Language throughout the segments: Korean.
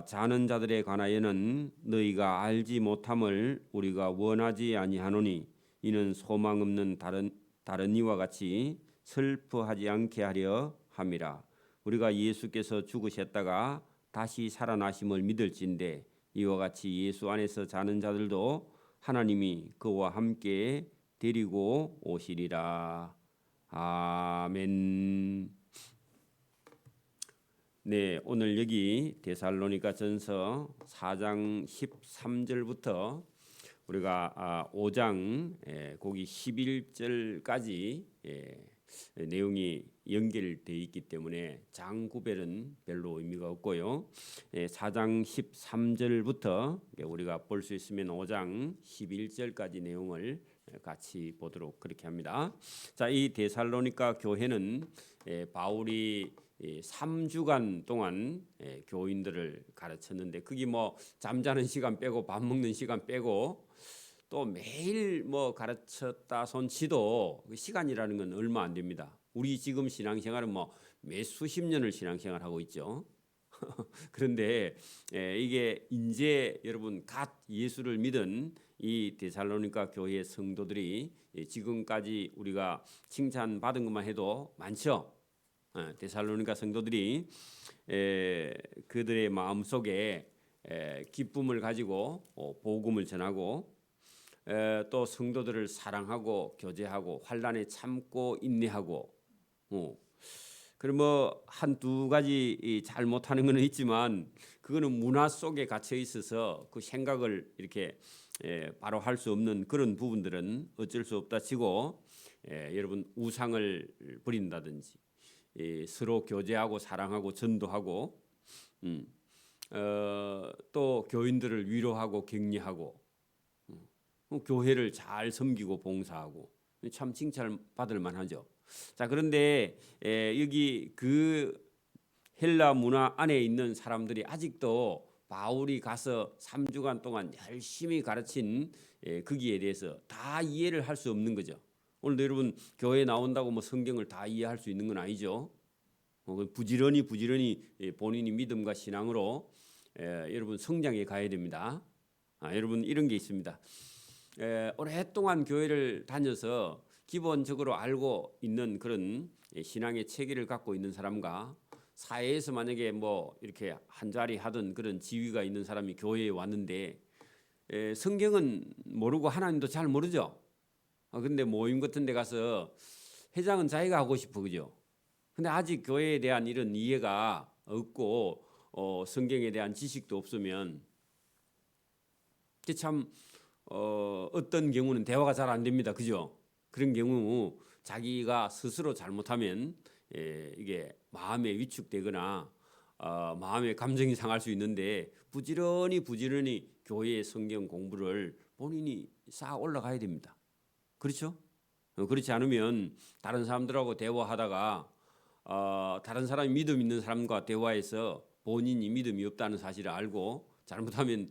우리가 자는 자들에 관하여는 너희가 알지 못함을 우리가 원하지 아니하노니 이는 소망 없는 다른 이와 같이 슬퍼하지 않게 하려 함이라. 우리가 예수께서 죽으셨다가 다시 살아나심을 믿을진대 이와 같이 예수 안에서 자는 자들도 하나님이 그와 함께 데리고 오시리라. 아멘. 네, 오늘 여기 데살로니가전서 4장 13절부터 우리가 5장 거기 11절까지 내용이 연결되어 있기 때문에 장 구별은 별로 의미가 없고요. 4장 13절부터 우리가 볼 수 있으면 5장 11절까지 내용을 같이 보도록 그렇게 합니다. 자, 이 데살로니가 교회는 바울이 3주간 동안 교인들을 가르쳤는데 그게 뭐 잠자는 시간 빼고 밥 먹는 시간 빼고 또 매일 뭐 가르쳤다 손치도 시간이라는 건 얼마 안 됩니다. 우리 지금 신앙생활은 뭐 몇 수십 년을 신앙생활하고 있죠. 그런데 이게 이제 여러분 갓 예수를 믿은 이 데살로니가 교회의 성도들이 지금까지 우리가 칭찬받은 것만 해도 많죠. 데살로니가 성도들이 그들의 마음속에 기쁨을 가지고 복음을 전하고 또 성도들을 사랑하고 교제하고 환난에 참고 인내하고 그럼 뭐 한두 가지 잘못하는 것은 있지만 그거는 문화 속에 갇혀 있어서 그 생각을 이렇게 바로 할 수 없는 그런 부분들은 어쩔 수 없다 치고 여러분 우상을 버린다든지 서로 교제하고 사랑하고 전도하고 또 교인들을 위로하고 격려하고 교회를 잘 섬기고 봉사하고 참 칭찬받을 만하죠. 자, 그런데 여기 그 헬라 문화 안에 있는 사람들이 아직도 바울이 가서 3주간 동안 열심히 가르친 거기에 대해서 다 이해를 할 수 없는 거죠. 오늘도 여러분 교회 나온다고 뭐 성경을 다 이해할 수 있는 건 아니죠. 부지런히 본인이 믿음과 신앙으로 여러분 성장해 가야 됩니다. 여러분 이런 게 있습니다. 오랫동안 교회를 다녀서 기본적으로 알고 있는 그런 신앙의 체계를 갖고 있는 사람과 사회에서 만약에 뭐 이렇게 한 자리 하던 그런 지위가 있는 사람이 교회에 왔는데 성경은 모르고 하나님도 잘 모르죠. 근데 모임 같은 데 가서 회장은 자기가 하고 싶어, 그죠? 근데 아직 교회에 대한 이런 이해가 없고 성경에 대한 지식도 없으면 참 어떤 경우는 대화가 잘 안 됩니다, 그죠? 그런 경우 자기가 스스로 잘못하면 이게 마음에 위축되거나 마음의 감정이 상할 수 있는데 부지런히 교회의 성경 공부를 본인이 쌓아 올라가야 됩니다. 그렇죠? 그렇지 않으면 다른 사람들하고 대화하다가 다른 사람이 믿음 있는 사람과 대화해서 본인이 믿음이 없다는 사실을 알고 잘못하면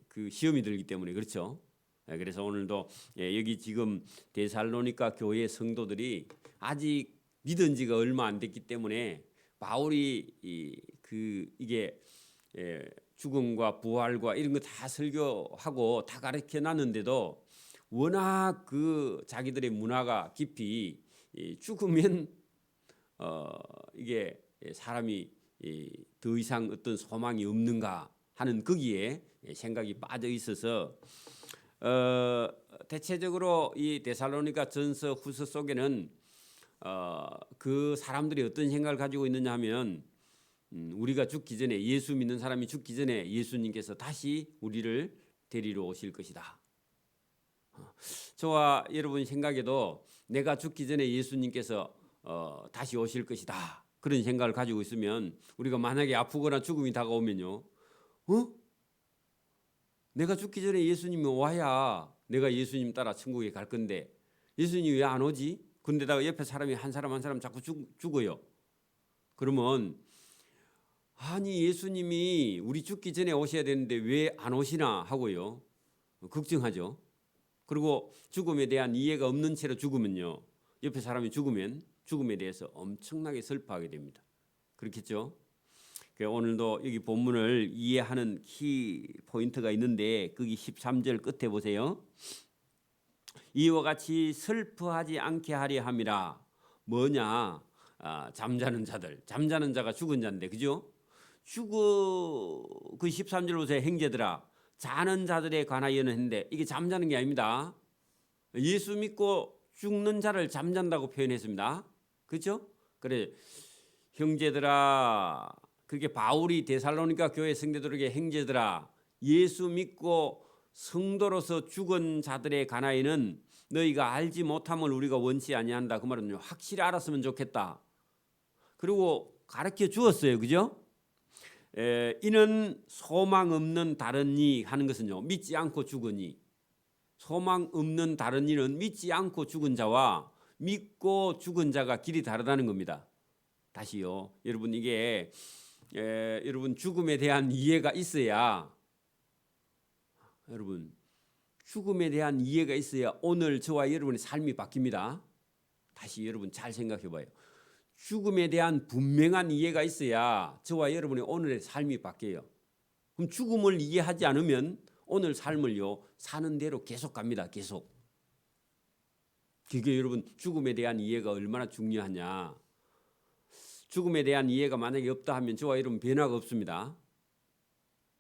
그 시험이 들기 때문에 그렇죠. 그래서 오늘도 여기 지금 데살로니가 교회 성도들이 아직 믿은 지가 얼마 안 됐기 때문에 바울이 이게 죽음과 부활과 이런 거 다 설교하고 다 가르쳐 놨는데도 워낙 그 자기들의 문화가 깊이 죽으면 이게 사람이 더 이상 어떤 소망이 없는가 하는 거기에 생각이 빠져 있어서 대체적으로 이 데살로니가 전서 후서 속에는 그 사람들이 어떤 생각을 가지고 있느냐 하면 우리가 죽기 전에 예수 믿는 사람이 죽기 전에 예수님께서 다시 우리를 데리러 오실 것이다. 저와 여러분 생각에도 내가 죽기 전에 예수님께서 다시 오실 것이다. 그런 생각을 가지고 있으면 우리가 만약에 아프거나 죽음이 다가오면요. 내가 죽기 전에 예수님이 와야 내가 예수님 따라 천국에 갈 건데 예수님이 왜 안 오지? 근데다가 옆에 사람이 한 사람 자꾸 죽어요. 그러면 아니 예수님이 우리 죽기 전에 오셔야 되는데 왜 안 오시나 하고요. 걱정하죠. 그리고 죽음에 대한 이해가 없는 채로 죽으면요. 옆에 사람이 죽으면 죽음에 대해서 엄청나게 슬퍼하게 됩니다. 그렇겠죠? 오늘도 여기 본문을 이해하는 키 포인트가 있는데 거기 13절 끝에 보세요. 이와 같이 슬퍼하지 않게 하려 함이라. 뭐냐? 잠자는 자들. 잠자는 자가 죽은 자인데, 그죠? 그 13절 보세요. 형제들아, 자는 자들에 관하여는 했는데 이게 잠자는 게 아닙니다. 예수 믿고 죽는 자를 잠잔다고 표현했습니다. 그렇죠? 그래, 형제들아, 그게 바울이 데살로니가 교회 성도들에게 형제들아, 예수 믿고 성도로서 죽은 자들에 관하여는 너희가 알지 못함을 우리가 원치 아니한다. 그 말은 확실히 알았으면 좋겠다. 그리고 가르쳐 주었어요. 그죠? 이는 소망 없는 다른 이 하는 것은요, 믿지 않고 죽으니. 소망 없는 다른 이는 믿지 않고 죽은 자와 믿고 죽은 자가 길이 다르다는 겁니다. 다시요, 여러분, 이게 여러분 죽음에 대한 이해가 있어야, 여러분 죽음에 대한 이해가 있어야 오늘 저와 여러분의 삶이 바뀝니다. 다시 여러분 잘 생각해 봐요. 죽음에 대한 분명한 이해가 있어야 저와 여러분의 오늘의 삶이 바뀌어요. 그럼 죽음을 이해하지 않으면 오늘 삶을요, 사는 대로 계속 갑니다. 계속. 그게 여러분 죽음에 대한 이해가 얼마나 중요하냐. 죽음에 대한 이해가 만약에 없다 하면 저와 여러분 변화가 없습니다.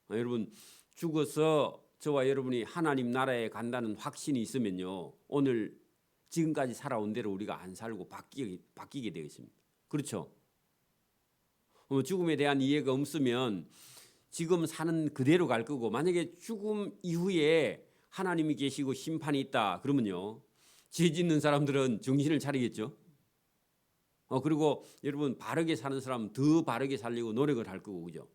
여러분 죽어서 저와 여러분이 하나님 나라에 간다는 확신이 있으면요, 오늘 지금까지 살아온 대로 우리가 안 살고 바뀌게 되어 있습니다. 그렇죠? 죽음에 대한 이해가 없으면 지금 사는 그대로 갈 거고, 만약에 죽음 이후에 하나님이 계시고 심판이 있다 그러면요, 죄 짓는 사람들은 정신을 차리겠죠. 그리고 여러분 바르게 사는 사람은 더 바르게 살려고 노력을 할 거고, 그죠?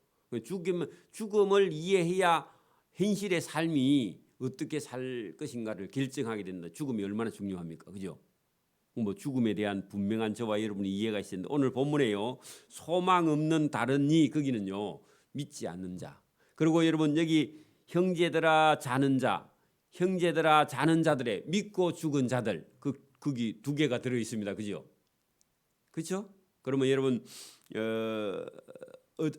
죽음을 이해해야 현실의 삶이 어떻게 살 것인가를 결정하게 된다. 죽음이 얼마나 중요합니까? 그죠? 죽음에 대한 분명한 저와 여러분의 이해가 있었는데, 오늘 본문에요, 소망 없는 다른 이, 거기는요 믿지 않는 자. 그리고 여러분 여기 형제들아 자는 자, 형제들아 자는 자들의 믿고 죽은 자들, 거기 두 개가 들어 있습니다. 그죠? 그렇죠? 그러면 여러분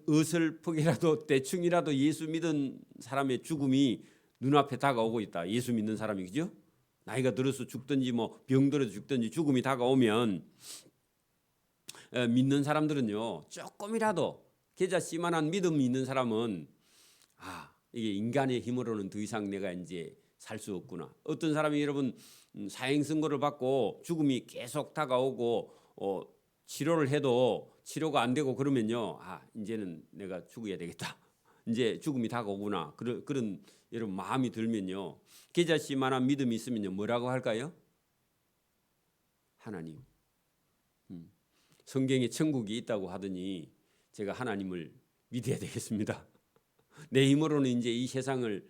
어설프게라도 대충이라도 예수 믿은 사람의 죽음이 눈앞에 다가오고 있다. 예수 믿는 사람이, 그죠? 나이가 들어서 죽든지 뭐 병들어서 죽든지 죽음이 다가오면 믿는 사람들은요, 조금이라도 계좌씨만한 믿음이 있는 사람은 이게 인간의 힘으로는 더 이상 내가 이제 살 수 없구나. 어떤 사람이 여러분 사형 선고를 받고 죽음이 계속 다가오고 치료를 해도 치료가 안 되고 그러면요, 이제는 내가 죽어야 되겠다. 이제 죽음이 다가오구나. 그런 여러분 마음이 들면요, 계좌씨만한 믿음이 있으면요, 뭐라고 할까요? 하나님. 성경에 천국이 있다고 하더니 제가 하나님을 믿어야 되겠습니다. 내 힘으로는 이제 이 세상을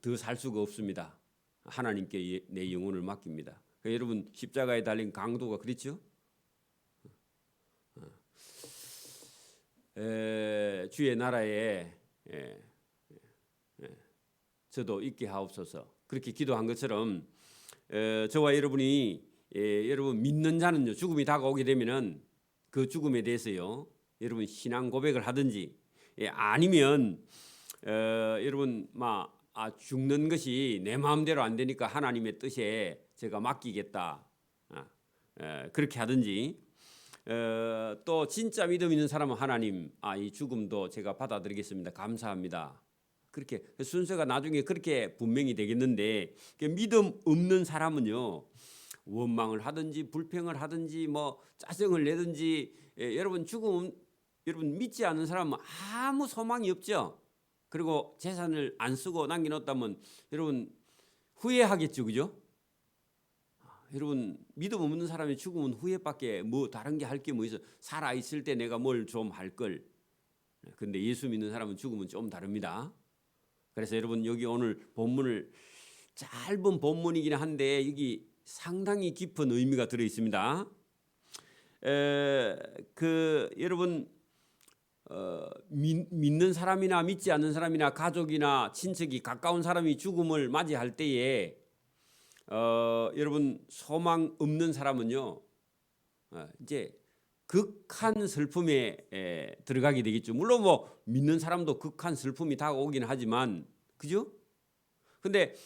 더 살 수가 없습니다. 하나님께 내 영혼을 맡깁니다. 그러니까 여러분 십자가에 달린 강도가 그랬죠? 주의 나라에 저도 있게 하옵소서. 그렇게 기도한 것처럼 저와 여러분이 여러분 믿는 자는요, 죽음이 다가오게 되면은 그 죽음에 대해서요, 여러분 신앙 고백을 하든지, 아니면 여러분 죽는 것이 내 마음대로 안 되니까 하나님의 뜻에 제가 맡기겠다, 그렇게 하든지, 또 진짜 믿음 있는 사람은 하나님, 이 죽음도 제가 받아들이겠습니다. 감사합니다. 그렇게 순서가 나중에 그렇게 분명히 되겠는데, 믿음 없는 사람은요, 원망을 하든지 불평을 하든지 뭐 짜증을 내든지, 여러분 죽음, 여러분 믿지 않는 사람은 아무 소망이 없죠. 그리고 재산을 안 쓰고 남겨놓았다면 여러분 후회하겠죠, 그죠? 여러분 믿음 없는 사람이 죽으면 후회밖에 뭐 다른 게 할 게 뭐 있어? 살아 있을 때 내가 뭘 좀 할 걸. 근데 예수 믿는 사람은 죽으면 좀 다릅니다. 그래서 여러분 여기 오늘 본문을, 짧은 본문이긴 한데 여기 상당히 깊은 의미가 들어 있습니다. 여러분 믿는 사람이나 믿지 않는 사람이나 가족이나 친척이 가까운 사람이 죽음을 맞이할 때에 여러분 소망 없는 사람은요, 이제 극한 슬픔에 들어가게 되겠죠. 물론 뭐 믿는 사람도 극한 슬픔이 다가오긴 하지만, 그죠? 근데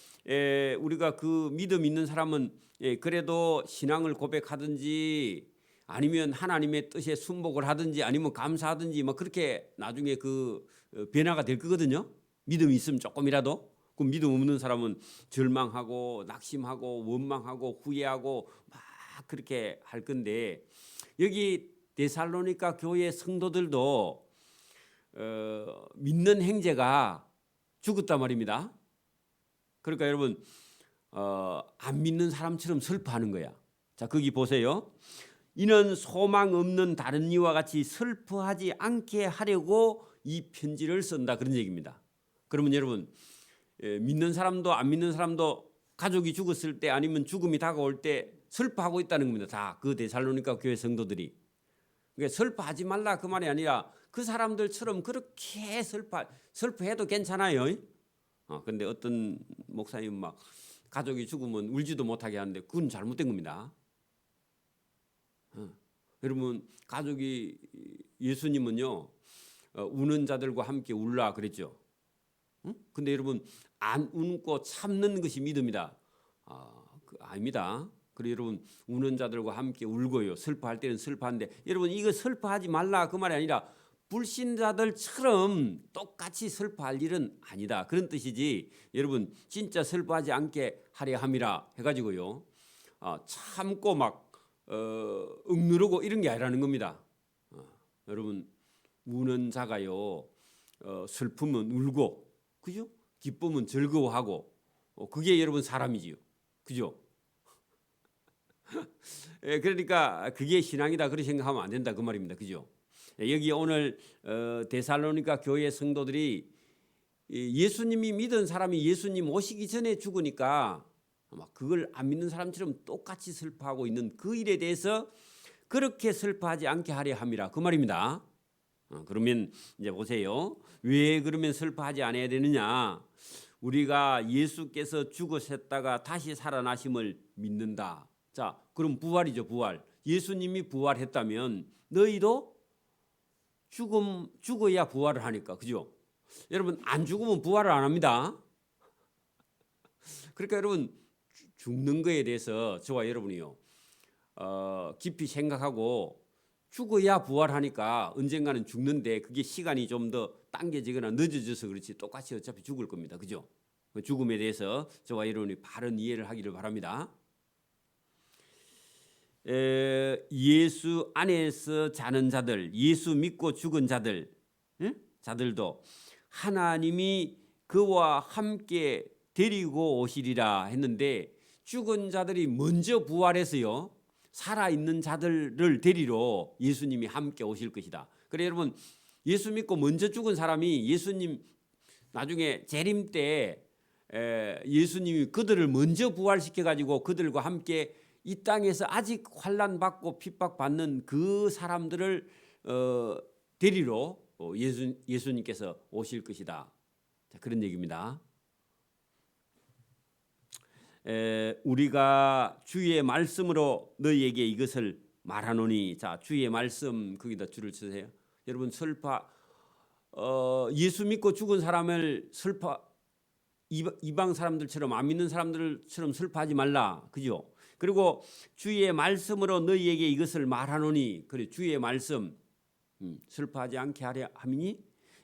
우리가 그 믿음 있는 사람은 그래도 신앙을 고백하든지 아니면 하나님의 뜻에 순복을 하든지 아니면 감사하든지 뭐 그렇게 나중에 그 변화가 될 거거든요. 믿음이 있으면 조금이라도. 그 믿음 없는 사람은 절망하고 낙심하고 원망하고 후회하고 막 그렇게 할 건데, 여기 데살로니가 교회 성도들도 믿는 형제가 죽었단 말입니다. 그러니까 여러분 안 믿는 사람처럼 슬퍼하는 거야. 자, 거기 보세요. 이는 소망 없는 다른 이와 같이 슬퍼하지 않게 하려고 이 편지를 쓴다, 그런 얘기입니다. 그러면 여러분 믿는 사람도 안 믿는 사람도 가족이 죽었을 때 아니면 죽음이 다가올 때 슬퍼하고 있다는 겁니다. 다 그 데살로니가 교회 성도들이. 그러니까 슬퍼하지 말라 그 말이 아니라 그 사람들처럼 그렇게 슬퍼해도 괜찮아요. 근데 어떤 목사님 막 가족이 죽으면 울지도 못하게 하는데 그건 잘못된 겁니다. 여러분 가족이 예수님은요 우는 자들과 함께 울라 그랬죠. 근데 여러분 안 웃고 참는 것이 믿음이다. 아닙니다. 그리고 여러분 우는 자들과 함께 울고요. 슬퍼할 때는 슬퍼한데 여러분 이거 슬퍼하지 말라 그 말이 아니라 불신자들처럼 똑같이 슬퍼할 일은 아니다. 그런 뜻이지. 여러분 진짜 슬퍼하지 않게 하려 함이라 해가지고요. 참고 막 억누르고 이런 게 아니라는 겁니다. 여러분 우는 자가요 슬픔은 울고, 그죠? 기쁨은 즐거워하고, 그게 여러분 사람이지요, 그죠? 그러니까 그게 신앙이다 그렇게 생각하면 안 된다 그 말입니다, 그죠? 여기 오늘 데살로니가 교회 성도들이 예수님이 믿은 사람이 예수님 오시기 전에 죽으니까 그걸 안 믿는 사람처럼 똑같이 슬퍼하고 있는 그 일에 대해서 그렇게 슬퍼하지 않게 하려 함이라 그 말입니다. 그러면 이제 보세요. 왜 그러면 슬퍼하지 않아야 되느냐? 우리가 예수께서 죽으셨다가 다시 살아나심을 믿는다. 자, 그럼 부활이죠, 부활. 예수님이 부활했다면 너희도 죽어야 부활을 하니까, 그죠? 여러분 안 죽으면 부활을 안 합니다. 그러니까 여러분 죽는 거에 대해서 저와 여러분이요 깊이 생각하고 죽어야 부활하니까 언젠가는 죽는데 그게 시간이 좀 더 당겨지거나 늦어져서 그렇지 똑같이 어차피 죽을 겁니다, 그죠? 죽음에 대해서 저와 여러분이 바른 이해를 하기를 바랍니다. 예수 안에서 자는 자들, 예수 믿고 죽은 자들, 자들도 하나님이 그와 함께 데리고 오시리라 했는데 죽은 자들이 먼저 부활해서요 살아있는 자들을 데리러 예수님이 함께 오실 것이다. 그래 여러분 예수 믿고 먼저 죽은 사람이 예수님 나중에 재림 때 예수님이 그들을 먼저 부활시켜가지고 그들과 함께 이 땅에서 아직 환난받고 핍박받는 그 사람들을 데리러 예수님께서 오실 것이다. 자, 그런 얘기입니다. 우리가 주의 말씀으로 너희에게 이것을 말하노니. 자, 주의 말씀 거기다 줄을 치세요. 여러분 예수 믿고 죽은 사람을 이방 사람들처럼 안 믿는 사람들처럼 슬퍼하지 말라, 그죠? 그리고 주의 말씀으로 너희에게 이것을 말하노니. 그래 주의 말씀 슬퍼하지 않게 하려 함이니.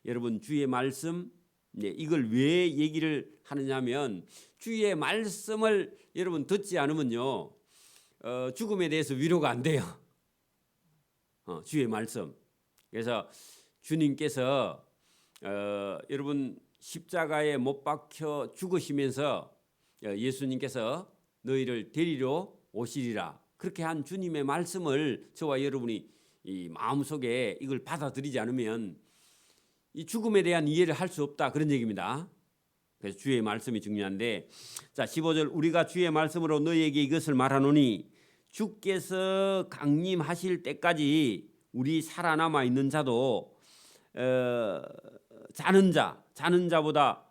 여러분 주의 말씀 이걸 왜 얘기를 하느냐면 주의 말씀을 여러분 듣지 않으면요 죽음에 대해서 위로가 안 돼요. 주의 말씀. 그래서 주님께서 여러분 십자가에 못 박혀 죽으시면서 예수님께서 너희를 데리러 오시리라 그렇게 한 주님의 말씀을 저와 여러분이 이 마음속에 이걸 받아들이지 않으면 이 죽음에 대한 이해를 할 수 없다 그런 얘기입니다. 그래서 주의 말씀이 중요한데, 자 15절 우리가 주의 말씀으로 너희에게 이것을 말하노니 주께서 강림하실 때까지 우리 살아남아 있는 자도 자는 자보다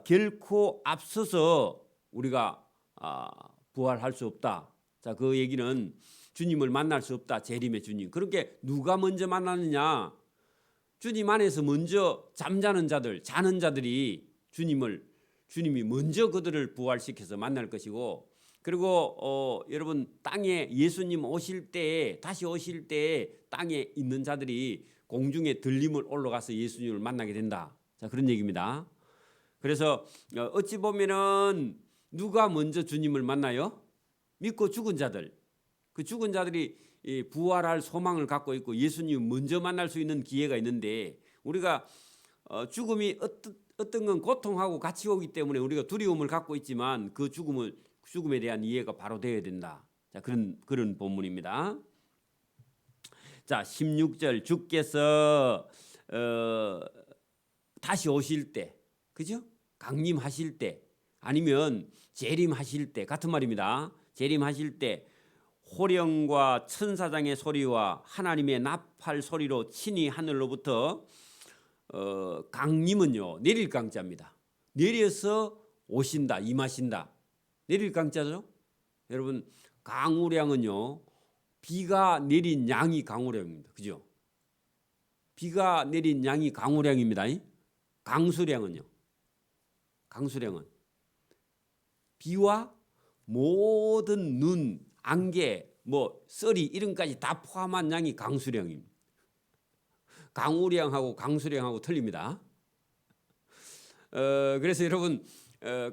결코 앞서서 우리가 부활할 수 없다. 자, 그 얘기는 주님을 만날 수 없다. 재림의 주님. 그렇게 누가 먼저 만나느냐? 주님 안에서 먼저 잠자는 자들, 자는 자들이 주님이 먼저 그들을 부활시켜서 만날 것이고, 그리고 여러분 땅에 예수님 오실 때, 다시 오실 때 땅에 있는 자들이 공중에 들림을 올라가서 예수님을 만나게 된다. 자, 그런 얘기입니다. 그래서 어찌 보면은 누가 먼저 주님을 만나요? 믿고 죽은 자들. 그 죽은 자들이 부활할 소망을 갖고 있고 예수님 먼저 만날 수 있는 기회가 있는데, 우리가 죽음이 어떤 건 고통하고 같이 오기 때문에 우리가 두려움을 갖고 있지만 그 죽음에 대한 이해가 바로 되어야 된다. 자, 그런 본문입니다. 자, 16절 주께서 다시 오실 때, 그죠? 강림하실 때, 아니면 재림하실 때 같은 말입니다. 재림하실 때 호령과 천사장의 소리와 하나님의 나팔 소리로 친히 하늘로부터 강림은요 내릴 강자입니다. 내려서 오신다, 임하신다. 내릴 강자죠. 여러분 강우량은요 비가 내린 양이 강우량입니다. 그죠? 비가 내린 양이 강우량입니다. 강수량은 비와 모든 눈, 안개, 썰이 이런 까지 다 포함한 양이 강수량입니다. 강우량하고 강수량하고 틀립니다. 그래서 여러분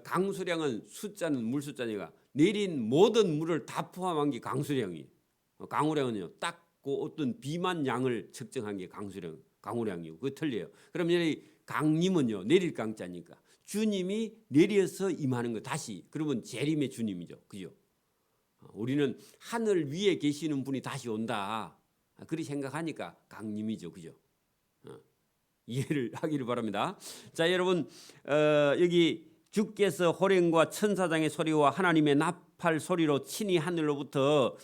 강수량은 숫자는 물 숫자니까 내린 모든 물을 다 포함한 게 강수량이에요. 강우량은요 딱 그 어떤 비만 양을 측정한 게 강우량이고 그거 틀려요. 그럼 여기 강림은요 내릴 강자니까 주님이 내려서 임하는 거 다시, 그러면 재림의 주님이죠. 그죠? 우리는 하늘 위에 계시는 분이 다시 온다. 그렇게 생각하니까 강림이죠. 그죠? 이해를 하기를 바랍니다. 자, 여러분 여기 주께서 호령과 천사장의 소리와 하나님의 나팔 소리로 친히 하늘로부터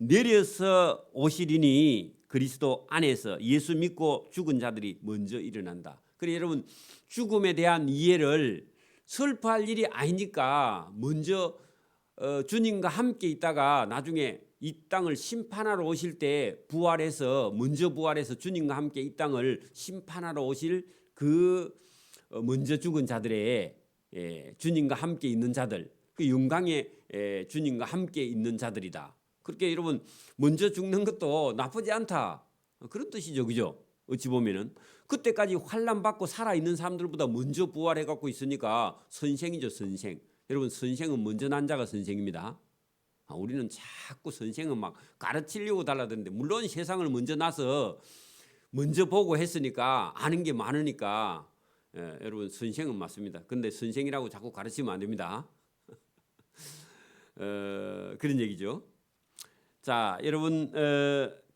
내려서 오시리니 그리스도 안에서 예수 믿고 죽은 자들이 먼저 일어난다. 그래 여러분 죽음에 대한 이해를 슬퍼할 일이 아니니까 먼저 주님과 함께 있다가 나중에 이 땅을 심판하러 오실 때 먼저 부활해서 주님과 함께 이 땅을 심판하러 오실 그 먼저 죽은 자들의 주님과 함께 있는 자들, 그 영광의 주님과 함께 있는 자들이다. 그렇게 여러분 먼저 죽는 것도 나쁘지 않다. 그런 뜻이죠. 그죠? 어찌 보면은 그때까지 환난 받고 살아 있는 사람들보다 먼저 부활해 갖고 있으니까 선생이죠, 선생. 여러분 선생은 먼저 난 자가 선생입니다. 우리는 자꾸 선생은 막 가르치려고 달라드는데, 물론 세상을 먼저 나서 먼저 보고 했으니까 아는 게 많으니까 여러분 선생은 맞습니다. 근데 선생이라고 자꾸 가르치면 안 됩니다. 그런 얘기죠. 자, 여러분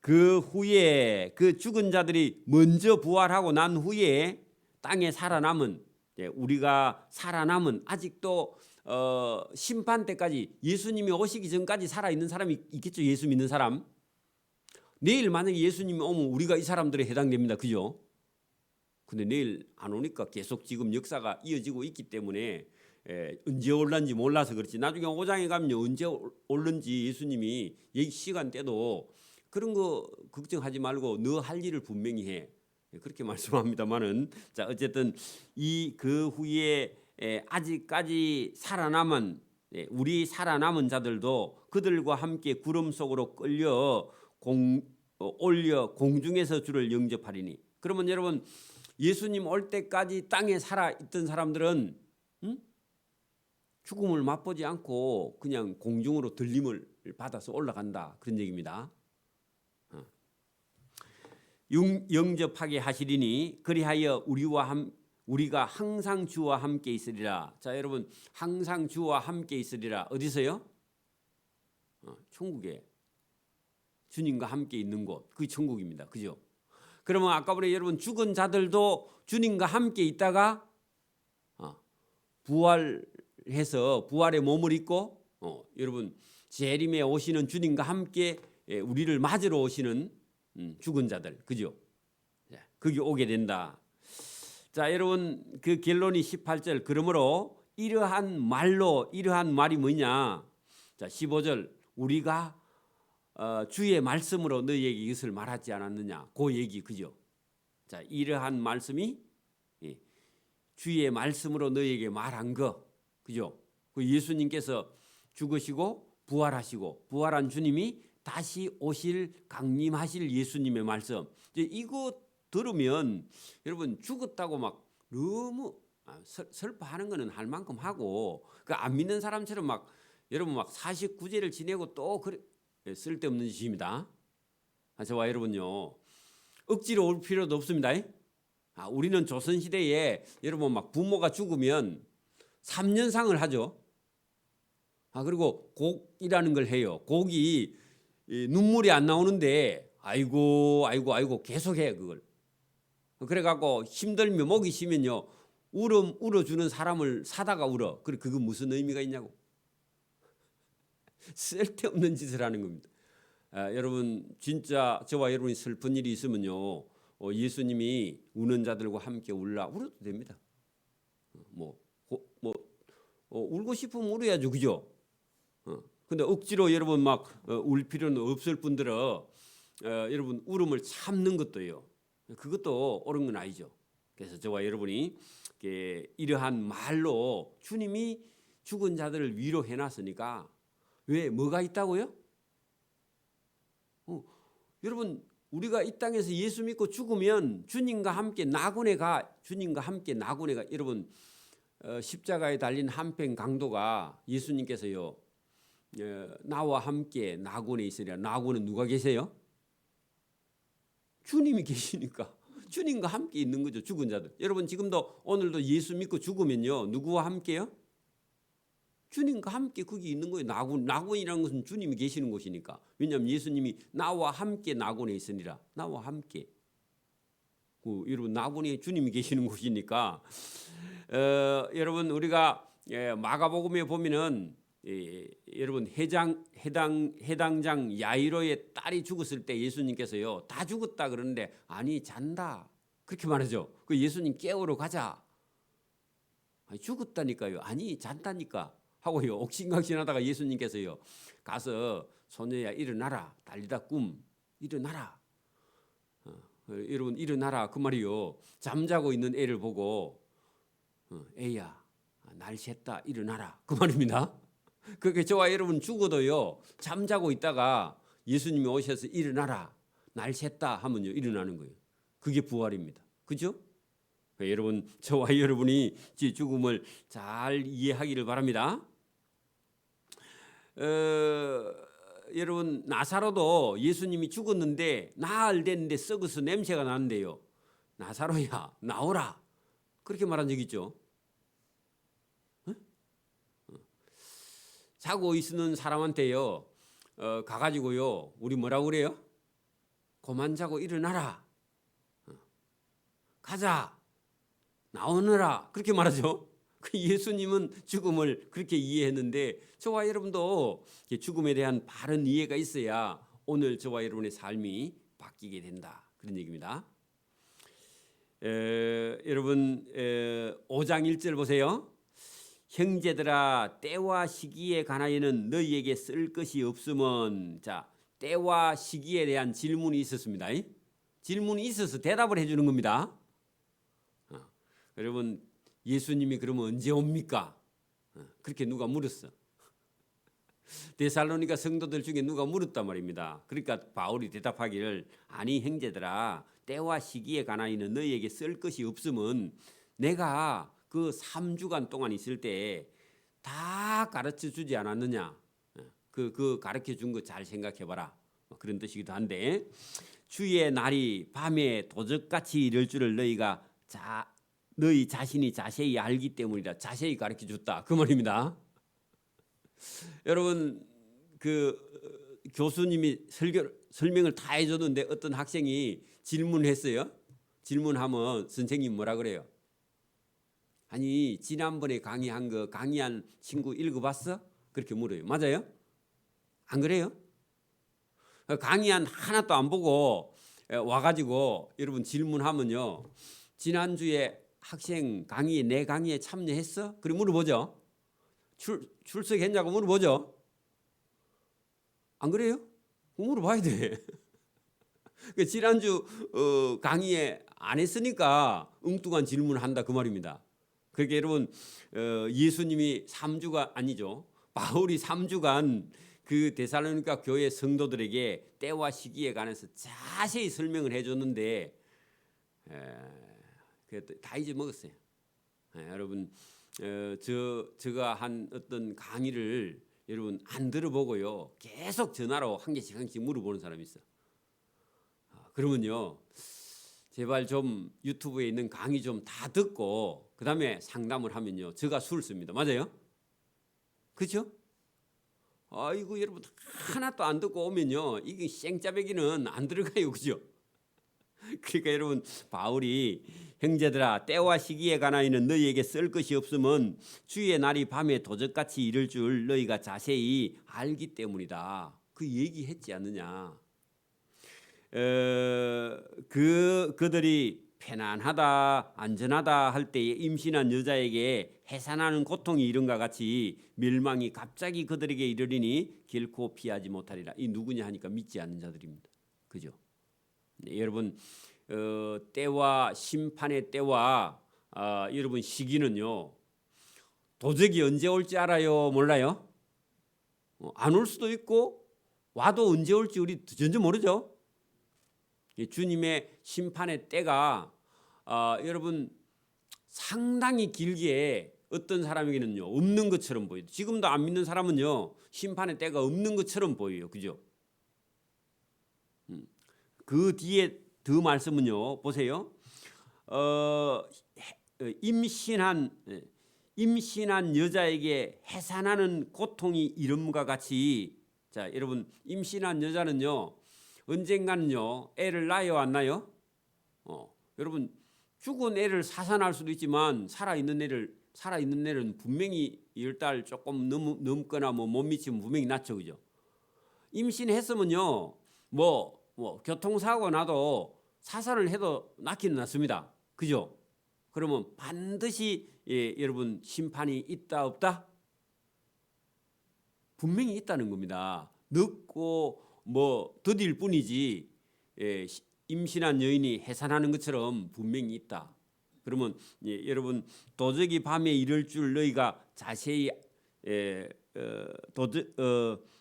그 후에 그 죽은 자들이 먼저 부활하고 난 후에 땅에 살아남은, 우리가 살아남은, 아직도 심판 때까지 예수님이 오시기 전까지 살아있는 사람이 있겠죠. 예수 믿는 사람. 내일 만약에 예수님이 오면 우리가 이 사람들에 해당됩니다. 그죠? 근데 내일 안 오니까 계속 지금 역사가 이어지고 있기 때문에 언제 올란지 몰라서 그렇지, 나중에 5장에 가면 언제 올는지 예수님이 얘기 시간대도 그런 거 걱정하지 말고 너 할 일을 분명히 해. 그렇게 말씀합니다만은, 자 어쨌든 그 후에 아직까지 살아남은 우리 살아남은 자들도 그들과 함께 구름 속으로 끌려 올려 공중에서 주를 영접하리니. 그러면 여러분 예수님 올 때까지 땅에 살아 있던 사람들은 죽음을 맛보지 않고 그냥 공중으로 들림을 받아서 올라간다, 그런 얘기입니다. 영접하게 하시리니 그리하여 우리가 항상 주와 함께 있으리라. 자, 여러분 항상 주와 함께 있으리라. 어디서요? 천국에 주님과 함께 있는 곳, 그게 천국입니다. 그죠? 그러면 아까 보니 여러분 죽은 자들도 주님과 함께 있다가 부활해서 부활의 몸을 입고 여러분 재림에 오시는 주님과 함께 우리를 맞으러 오시는 죽은 자들, 그죠? 거기 오게 된다. 자, 여러분 그 결론이 18절. 그러므로 이러한 말이 뭐냐? 자, 15절. 우리가 주의 말씀으로 너희에게 이것을 말하지 않았느냐. 그 얘기 그죠? 자, 이러한 말씀이 주의 말씀으로 너희에게 말한 거 그죠? 그 예수님께서 죽으시고 부활하시고 부활한 주님이 다시 오실 강림하실 예수님의 말씀. 이제 이거 들으면 여러분 죽었다고 막 너무 슬퍼하는 거는 할 만큼 하고 그 안 믿는 사람처럼 막 여러분 막 49제를 지내고 또 그래 쓸데없는 짓입니다. 저와 여러분요 억지로 올 필요도 없습니다. 우리는 조선시대에 여러분 막 부모가 죽으면 3년상을 하죠. 그리고 곡이라는 걸 해요. 곡이 눈물이 안 나오는데 아이고 계속해 그걸. 그래갖고 힘들면 목이 쉬면요 울어주는 사람을 사다가 울어. 그래 그거 무슨 의미가 있냐고. 쓸데없는 짓을 하는 겁니다. 여러분 진짜 저와 여러분이 슬픈 일이 있으면요 예수님이 우는 자들과 함께 울어도 됩니다. 울고 싶으면 울어야죠, 그죠? 근데 억지로 여러분 막 울 필요는 없을 뿐더러 여러분 울음을 참는 것도요. 그것도 옳은 건 아니죠. 그래서 저와 여러분이 이러한 말로 주님이 죽은 자들을 위로해 놨으니까 왜 뭐가 있다고요? 여러분 우리가 이 땅에서 예수 믿고 죽으면 주님과 함께 낙원에 가. 여러분 십자가에 달린 한평 강도가 예수님께서요 나와 함께 낙원에 있으리라. 낙원은 누가 계세요? 주님이 계시니까 주님과 함께 있는 거죠. 죽은 자들. 여러분 지금도 오늘도 예수 믿고 죽으면요 누구와 함께요? 주님과 함께 거기 있는 거예요. 낙원이라는 것은 주님이 계시는 곳이니까. 왜냐하면 예수님이 나와 함께 낙원에 있으니라. 나와 함께. 여러분 낙원에 주님이 계시는 곳이니까 여러분 우리가 마가복음에 보면은 여러분 해당장 야이로의 딸이 죽었을 때 예수님께서요 다 죽었다 그러는데 아니 잔다 그렇게 말하죠. 그 예수님 깨우러 가자. 아니, 죽었다니까요. 아니 잔다니까 하고요 옥신각신하다가 예수님께서요 가서 소녀야 일어나라 달리다 꿈 일어나라. 여러분 일어나라 그 말이요 잠자고 있는 애를 보고 애야 날 샜다 일어나라 그 말입니다. 그렇게 저와 여러분 죽어도요 잠자고 있다가 예수님이 오셔서 일어나라 날 샜다 하면요 일어나는 거예요. 그게 부활입니다. 그죠? 여러분 저와 여러분이 죽음을 잘 이해하기를 바랍니다. 여러분 나사로도 예수님이 죽었는데 나흘 됐는데 썩어서 냄새가 나는데요 나사로야 나오라 그렇게 말한 적 있죠. 자고 있는 사람한테요 가가지고요 우리 뭐라고 그래요? 그만 자고 일어나라 가자 나오너라 그렇게 말하죠. 예수님은 죽음을 그렇게 이해했는데 저와 여러분도 죽음에 대한 바른 이해가 있어야 오늘 저와 여러분의 삶이 바뀌게 된다 그런 얘기입니다. 여러분 5장 1절 보세요. 형제들아 때와 시기에 관하여는 너희에게 쓸 것이 없으면 자 때와 시기에 대한 질문이 있었습니다. 질문이 있어서 대답을 해주는 겁니다. 여러분 예수님이 그러면 언제 옵니까? 그렇게 누가 물었어. 데살로니가 성도들 중에 누가 물었단 말입니다. 그러니까 바울이 대답하기를 아니 형제들아 때와 시기에 관하여는 너희에게 쓸 것이 없으면 내가 그 3주간 동안 있을 때 다 가르쳐 주지 않았느냐. 그 가르쳐 준 거 잘 생각해 봐라. 그런 뜻이기도 한데 주의 날이 밤에 도적같이 이를 줄을 너희가 너희 자신이 자세히 알기 때문이라. 자세히 가르쳐 줬다 그 말입니다. 여러분 그 교수님이 설명을 다 해줬는데 어떤 학생이 질문했어요. 질문하면 선생님 뭐라 그래요? 아니 지난번에 강의한 친구 읽어봤어? 그렇게 물어요. 맞아요? 안 그래요? 강의한 하나도 안 보고 와가지고 여러분 질문하면요 지난주에 학생 강의에 내 강의에 참여했어? 그래 물어보죠. 출석했냐고 물어보죠. 안 그래요? 물어봐야 돼. 그 지난주 강의에 안 했으니까 엉뚱한 질문을 한다 그 말입니다. 그러니까 여러분 예수님이 3주가 아니죠. 바울이 3주간 그 데살로니가 교회 성도들에게 때와 시기에 관해서 자세히 설명을 해줬는데 다 잊어먹었어요. 여러분 제가 한 어떤 강의를 여러분 안 들어보고요 계속 전화로 한 개씩 물어보는 사람이 있어. 그러면요 제발 좀 유튜브에 있는 강의 좀 다 듣고 그 다음에 상담을 하면요 제가 수를 씁니다. 맞아요? 그렇죠? 아이고 여러분 하나도 안 듣고 오면요 이게 쌩짜배기는 안 들어가요. 그죠? 그러니까 여러분 바울이 형제들아 때와 시기에 관하여는 너희에게 쓸 것이 없으면 주의 날이 밤에 도적같이 이를 줄 너희가 자세히 알기 때문이다. 그 얘기했지 않느냐. 그들이 편안하다 안전하다 할 때에 임신한 여자에게 해산하는 고통이 이른과 같이 멸망이 갑자기 그들에게 이르리니 결코 피하지 못하리라. 이 누구냐 하니까 믿지 않는 자들입니다. 그죠? 네, 여러분 때와 심판의 때와 여러분 시기는요 도적이 언제 올지 알아요? 몰라요? 안 올 수도 있고 와도 언제 올지 우리 전혀 모르죠. 주님의 심판의 때가 여러분 상당히 길게 어떤 사람에게는요 없는 것처럼 보여요. 지금도 안 믿는 사람은요 심판의 때가 없는 것처럼 보여요. 그죠? 그 뒤에 더 말씀은요 보세요. 임신한 여자에게 해산하는 고통이 이름과 같이 자 여러분 임신한 여자는요 언젠가는요 애를 낳아요 안 낳아요? 여러분 죽은 애를 사산할 수도 있지만 살아있는 애는 분명히 10달 조금 넘거나 못 미치면 분명히 낳죠. 그죠? 임신했으면요 뭐 교통사고 나도 사산을 해도 낳기는 낳습니다. 그죠? 그러면 반드시 여러분 심판이 있다 없다? 분명히 있다는 겁니다. 늦고 더딜 뿐이지 임신한 여인이 해산하는 것처럼 분명히 있다. 그러면 여러분 도적이 밤에 이를 줄 너희가 자세히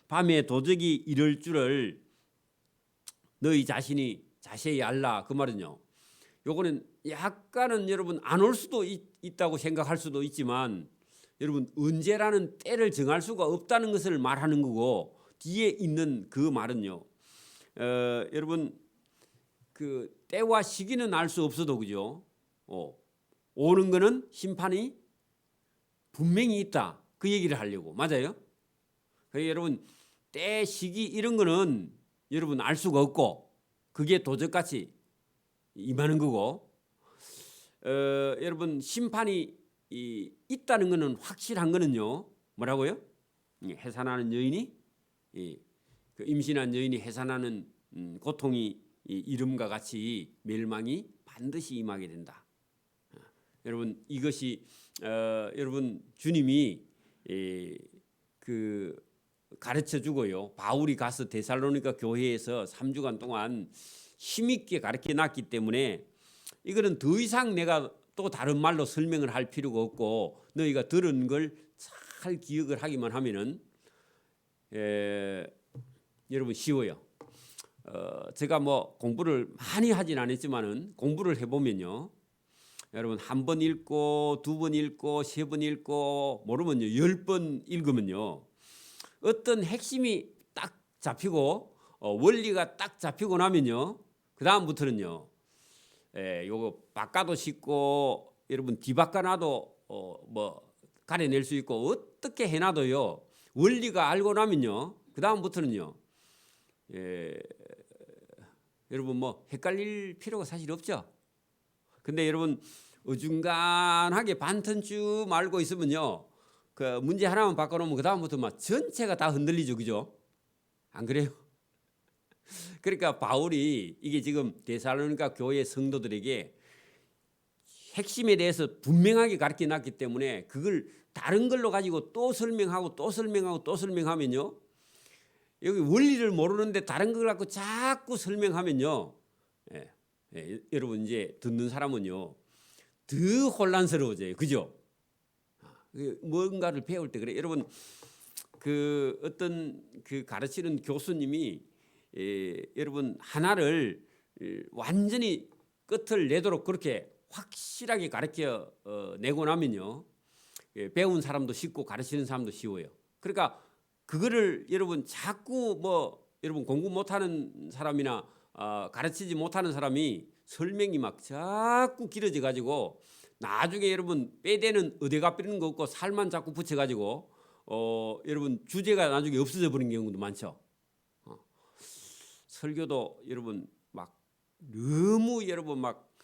밤에 도적이 이를 줄을 너희 자신이 자세히 알라. 그 말은요. 요거는 약간은 여러분 안 올 수도 있다고 생각할 수도 있지만 여러분 언제라는 때를 정할 수가 없다는 것을 말하는 거고 뒤에 있는 그 말은요. 여러분 그 때와 시기는 알 수 없어도 그죠? 오는 거는 심판이 분명히 있다. 그 얘기를 하려고. 맞아요? 그러니까 여러분 때 시기 이런 거는 여러분 알 수가 없고 그게 도적같이 임하는 거고 여러분 심판이 있다는 거는 확실한 거는요. 뭐라고요? 해산하는 여인이 그 임신한 여인이 해산하는 고통이 이름과 같이 멸망이 반드시 임하게 된다. 여러분 이것이 여러분 주님이 그 가르쳐 주고요. 바울이 가서 데살로니가 교회에서 3주간 동안 힘있게 가르쳐 놨기 때문에 이거는 더 이상 내가 또 다른 말로 설명을 할 필요가 없고 너희가 들은 걸 잘 기억을 하기만 하면은 여러분 쉬워요. 제가 공부를 많이 하진 않았지만은 공부를 해보면요. 여러분 한 번 읽고 두 번 읽고 세 번 읽고 모르면요 10번 읽으면요 어떤 핵심이 딱 잡히고 원리가 딱 잡히고 나면요 그 다음부터는요 요거 바꿔도 쉽고 여러분 뒤바꿔놔도 가려낼 수 있고 어떻게 해놔도요 원리가 알고 나면요 그 다음부터는요 여러분 헷갈릴 필요가 사실 없죠. 근데 여러분 어중간하게 반턴쯤 알고 있으면요 그 문제 하나만 바꿔놓으면 그 다음부터 막 전체가 다 흔들리죠. 그죠? 안 그래요? 그러니까 바울이 이게 지금 데살로니가 교회 성도들에게 핵심에 대해서 분명하게 가르쳐 놨기 때문에 그걸 다른 걸로 가지고 또 설명하고 또 설명하고 또 설명하면요 여기 원리를 모르는데 다른 걸 갖고 자꾸 설명하면요. 여러분 이제 듣는 사람은요. 더 혼란스러워져요. 그죠? 뭔가를 배울 때 그래. 여러분 그 어떤 그 가르치는 교수님이 여러분 하나를 완전히 끝을 내도록 그렇게 확실하게 가르쳐 내고 나면요. 배운 사람도 쉽고 가르치는 사람도 쉬워요. 그러니까 그거를 여러분 자꾸 뭐 여러분 공부 못하는 사람이나 가르치지 못하는 사람이 설명이 막 자꾸 길어져 가지고 나중에 여러분 빼대는 의대가 빼는 거 없고 살만 자꾸 붙여 가지고 여러분 주제가 나중에 없어져 버린 경우도 많죠. 설교도 여러분 막 너무 여러분 막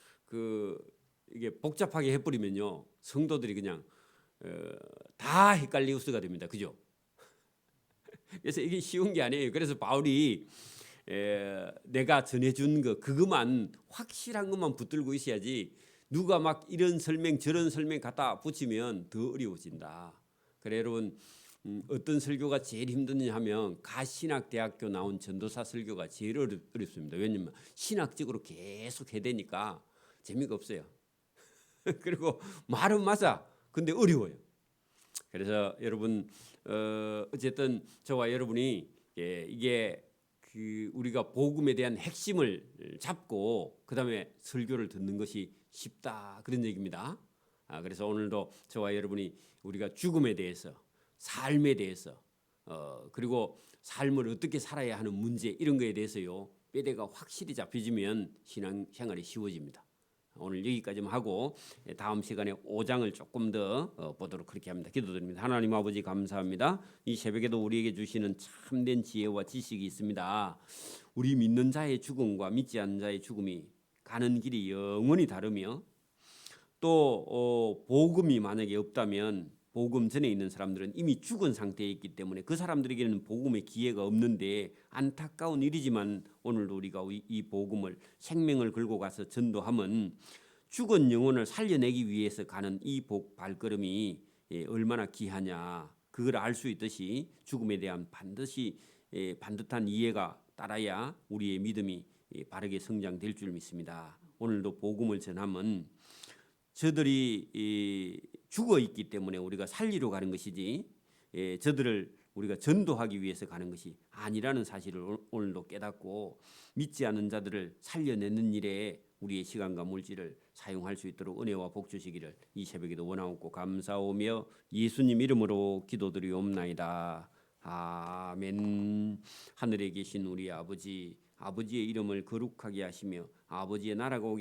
이게 복잡하게 해버리면요 성도들이 그냥 다 헷갈리우스가 됩니다. 그죠? 그래서 이게 쉬운 게 아니에요. 그래서 바울이 내가 전해준 그것만 확실한 것만 붙들고 있어야지 누가 막 이런 설명 저런 설명 갖다 붙이면 더 어려워진다. 그래 여러분 어떤 설교가 제일 힘드냐 하면 가신학대학교 나온 전도사 설교가 제일 어렵습니다. 왜냐하면 신학적으로 계속 해야 되니까 재미가 없어요. 그리고 말은 맞아. 근데 어려워요. 그래서 여러분 어쨌든 저와 여러분이 이게 우리가 복음에 대한 핵심을 잡고 그다음에 설교를 듣는 것이 쉽다 그런 얘기입니다. 그래서 오늘도 저와 여러분이 우리가 죽음에 대해서 삶에 대해서 그리고 삶을 어떻게 살아야 하는 문제 이런 거에 대해서요 뼈대가 확실히 잡혀지면 신앙생활이 쉬워집니다. 오늘 여기까지만 하고 다음 시간에 5장을 조금 더 보도록 그렇게 합니다. 기도드립니다. 하나님 아버지 감사합니다. 이 새벽에도 우리에게 주시는 참된 지혜와 지식이 있습니다. 우리 믿는 자의 죽음과 믿지 않는 자의 죽음이 가는 길이 영원히 다르며 또 복음이 만약에 없다면 복음 전에 있는 사람들은 이미 죽은 상태에 있기 때문에 그 사람들에게는 복음의 기회가 없는데 안타까운 일이지만 오늘도 우리가 이 복음을 생명을 걸고 가서 전도하면 죽은 영혼을 살려내기 위해서 가는 이 발걸음이 얼마나 귀하냐 그걸 알 수 있듯이 죽음에 대한 반듯한 이해가 따라야 우리의 믿음이 바르게 성장될 줄 믿습니다. 오늘도 복음을 전하면 저들이 죽어 있기 때문에 우리가 살리러 가는 것이지 저들을 우리가 전도하기 위해서 가는 것이 아니라는 사실을 오늘도 깨닫고 믿지 않는 자들을 살려내는 일에 우리의 시간과 물질을 사용할 수 있도록 은혜와 복 주시기를 이 새벽에도 원하옵고 감사오며 예수님 이름으로 기도드리옵나이다. 아멘. 하늘에 계신 우리 아버지의 이름을 거룩하게 하시며 아버지의 나라가 오게